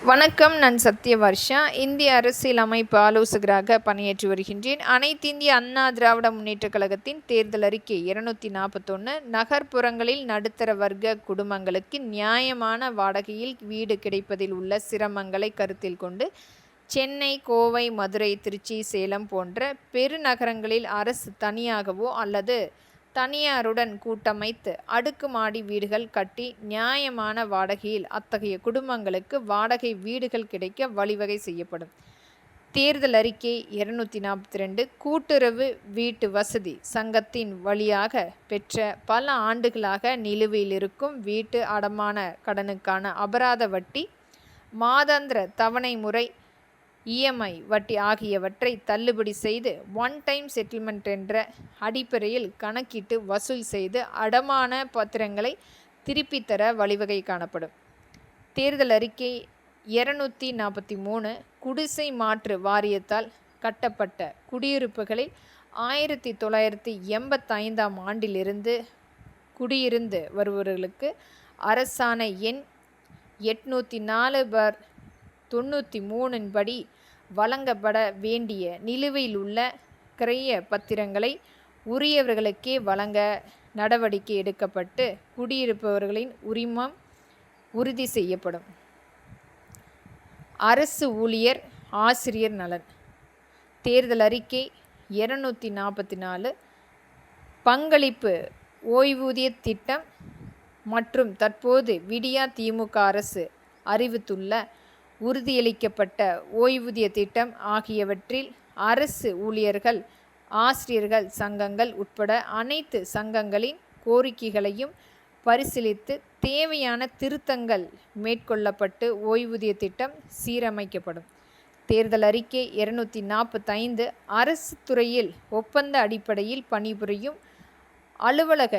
வணக்கம். நான் சத்யவர்ஷா. இந்திய அரசியல் அமைப்பு ஆலோசகராக பணியாற்றி வருகின்றேன். அனைத்திந்திய அண்ணா திராவிட முன்னேற்றக் கழகத்தின் தேர்தல் அறிக்கை 241 நகர்ப்புறங்களில் நடுத்தர வர்க்க குடும்பங்களுக்கு நியாயமான வாடகையில் வீடு கிடைப்பதில் உள்ள சிரமங்களை கருத்தில் கொண்டு சென்னை, கோவை, மதுரை, திருச்சி, சேலம் போன்ற பெருநகரங்களில் அரசு தனியாகவோ அல்லது தனியாருடன் கூட்டமைத்து அடுக்குமாடி வீடுகள் கட்டி நியாயமான வாடகையில் அத்தகைய குடும்பங்களுக்கு வாடகை வீடுகள் கிடைக்க வழிவகை செய்யப்படும். தேர்தல் அறிக்கை 242 கூட்டுறவு வீட்டு வசதி சங்கத்தின் வழியாக பெற்ற பல ஆண்டுகளாக நிலுவையில் இருக்கும் வீட்டு அடமான கடனுக்கான அபராத வட்டி, மாதாந்திர தவணை முறை, இஎம்ஐ வட்டி ஆகியவற்றை தள்ளுபடி செய்து ஒன் டைம் செட்டில்மெண்ட் என்ற அடிப்படையில் கணக்கிட்டு வசூல் செய்து அடமான பத்திரங்களை திருப்பித் தர வழிவகை காணப்படும். தேர்தல் அறிக்கை 243 குடிசை மாற்று வாரியத்தால் கட்டப்பட்ட குடியிருப்புகளில் 1985ஆம் ஆண்டிலிருந்து குடியிருந்து வருபவர்களுக்கு அரசாணை எண் 804/93 படி வழங்கப்பட வேண்டிய நிலுவையில் உள்ள கிரய பத்திரங்களை உரியவர்களுக்கே வழங்க நடவடிக்கை எடுக்கப்பட்டு குடியிருப்பவர்களின் உரிமம் உறுதி செய்யப்படும். அரசு ஊழியர் ஆசிரியர் நலன். தேர்தல் அறிக்கை 244 பங்களிப்பு ஓய்வூதிய திட்டம் மற்றும் தற்போது விடியா திமுக அரசு அறிவித்துள்ள உறுதியளிக்கப்பட்ட ஓய்வூதிய திட்டம் ஆகியவற்றில் அரசு ஊழியர்கள், ஆசிரியர்கள் சங்கங்கள் உட்பட அனைத்து சங்கங்களின் கோரிக்கைகளையும் பரிசீலித்து தேவையான திருத்தங்கள் மேற்கொள்ளப்பட்டு ஓய்வூதிய திட்டம் சீரமைக்கப்படும். தேர்தல் அறிக்கை 245 அரசு துறையில் ஒப்பந்த அடிப்படையில் பணிபுரியும் அலுவலக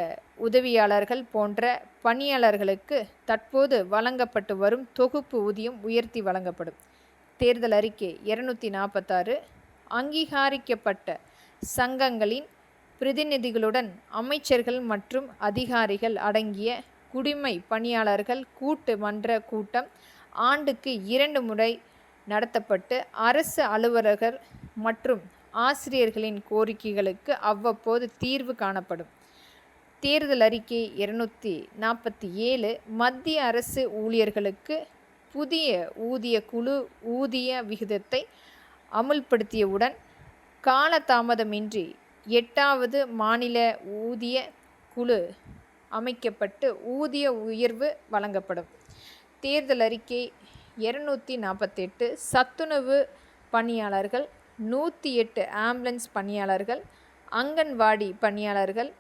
உதவியாளர்கள் போன்ற பணியாளர்களுக்கு தற்போது வழங்கப்பட்டு வரும் தொகுப்பு ஊதியம் உயர்த்தி வழங்கப்படும். தேர்தல் அறிக்கை 246 அங்கீகரிக்கப்பட்ட சங்கங்களின் பிரதிநிதிகளுடன் அமைச்சர்கள் மற்றும் அதிகாரிகள் அடங்கிய குடிமை பணியாளர்கள் கூட்டு மன்ற கூட்டம் ஆண்டுக்கு 2 முறை நடத்தப்பட்டு அரசு அலுவலர்கள் மற்றும் ஆசிரியர்களின் கோரிக்கைகளுக்கு அவ்வப்போது தீர்வு காணப்படும். தேர்தல் அறிக்கை 247 மத்திய அரசு ஊழியர்களுக்கு புதிய ஊதிய குழு ஊதிய விகிதத்தை அமுல்படுத்தியவுடன் காலதாமதமின்றி 8வது மாநில ஊதிய குழு அமைக்கப்பட்டு ஊதிய உயர்வு வழங்கப்படும். தேர்தல் அறிக்கை 248 சத்துணவு பணியாளர்கள், 108 ஆம்புலன்ஸ் பணியாளர்கள், அங்கன்வாடி பணியாளர்கள்,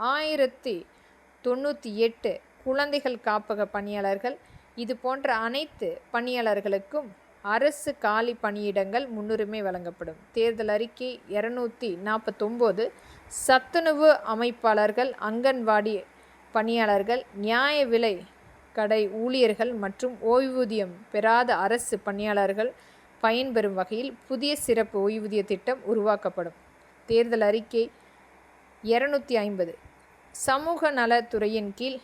1098 குழந்தைகள் காப்பக பணியாளர்கள் இது போன்ற அனைத்து பணியாளர்களுக்கும் அரசு காலி பணியிடங்கள் முன்னுரிமை வழங்கப்படும். தேர்தல் அறிக்கை 249 சத்துணவு அமைப்பாளர்கள், அங்கன்வாடி பணியாளர்கள், நியாய விலை கடை ஊழியர்கள் மற்றும் ஓய்வூதியம் பெறாத அரசு பணியாளர்கள் பயன்பெறும் வகையில் புதிய சிறப்பு ஓய்வூதிய திட்டம் உருவாக்கப்படும். தேர்தல் அறிக்கை 250 சமூக நலத்துறையின் கீழ்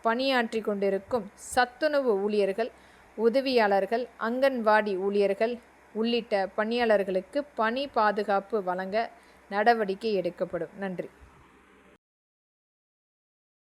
பணியாற்றி கொண்டிருக்கும் சத்துணவு ஊழியர்கள், உதவியாளர்கள், அங்கன்வாடி ஊழியர்கள் உள்ளிட்ட பணியாளர்களுக்கு பணி பாதுகாப்பு வழங்க நடவடிக்கை எடுக்கப்படும். நன்றி.